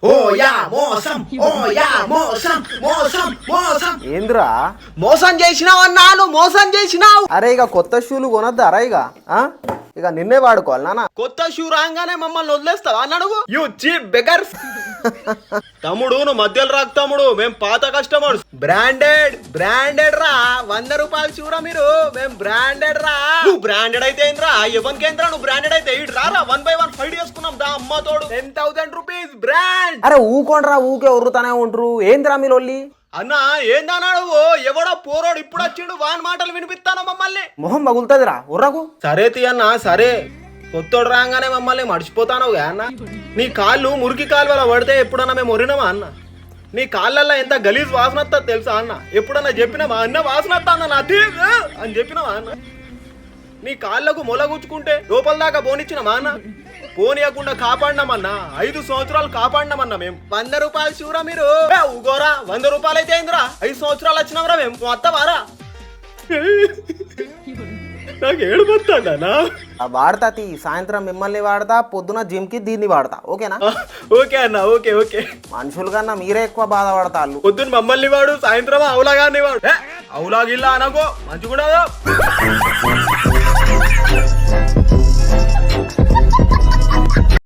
ఓయా మోసం ఓయా మోసం మోసం మోసం. ఏంద్రా మోసం చేసినావు అన్నాను, మోసం చేసినావు. అరే ఇక కొత్త షూలు కొనద్దారా ఇక నిన్నే వాడుకోవాలి నాన్న. కొత్త షూ రాగానే మమ్మల్ని వదిలేస్తావా అన్నాడు. You cheap beggars. తమ్ముడు నువ్వు మధ్యలో రాకు తమ్ముడు, మేము పాత కస్టమర్స్. బ్రాండెడ్ రా, 100 రూపాయలు షూరా మీరు. మేము బ్రాండెడ్ రా. నువ్వు బ్రాండెడ్ అయితే ఏంద్రా, ఎవరికి ఏంద్రా నువ్వు బ్రాండెడ్ అయితే. ఇటు రారా 1 by 1 ఫైట్ చేసుకున్నాం దా అమ్మ తోడు. 10,000 రూపీస్ బ్రాండ్. అరే ఊకోండ్రా, ఊకే ఉరుతానే ఉంటరు. ఏంద్రా మీ లొల్లి? అన్నా ఏందన్నాడు, ఎవడో పోరోడు ఇప్పుడు వచ్చిండు, వాని మాటలు వినిపిస్తాను మమ్మల్ని. మొహం పగులుతుందిరా ఉర్రకు. సరే తీయన్నా సరే, కొత్తోడు రాగానే మమ్మల్ని మర్చిపోతాను అన్న. నీ కాళ్ళు మురికి కాలువల పడితే ఎప్పుడన్నా మేము ఒరినామా అన్న? నీ కాళ్ళల్లో ఎంత గలీజ్ వాసన వస్తుంది తెలుసా అన్న? ఎప్పుడన్నా చెప్పినామా అన్న వాసన వస్తా అన్న నా అని చెప్పినావా అన్న? నీ కాళ్ళకు మొలగుచ్చుకుంటే లోపల దాకా పోనిచ్చినామా అన్న? పోనీయకుండా కాపాడినామన్నా. 5 సంవత్సరాలు కాపాడినామన్నా మేము. 100 రూపాయలు చూరా మీరు. ఊగోరా, 100 రూపాయలు అయితే అయిందిరా. 5 సంవత్సరాలు వచ్చినాంరా మేము. వస్తావారా? నాకు ఏడుపోతాడా? వాడతా సాయంత్రం మిమ్మల్ని వాడతా, పొద్దున జిమ్ కి దీన్ని వాడతా. ఓకేనా? ఓకే అన్న, ఓకే ఓకే. మనుషులు కన్నా మీరే ఎక్కువ బాధపడతాళ్ళు. పొద్దున్న మమ్మల్ని వాడు, సాయంత్రం అవులాగాన్ని వాడు. అవులాగిల్లా అనకో మంచిగుండదు.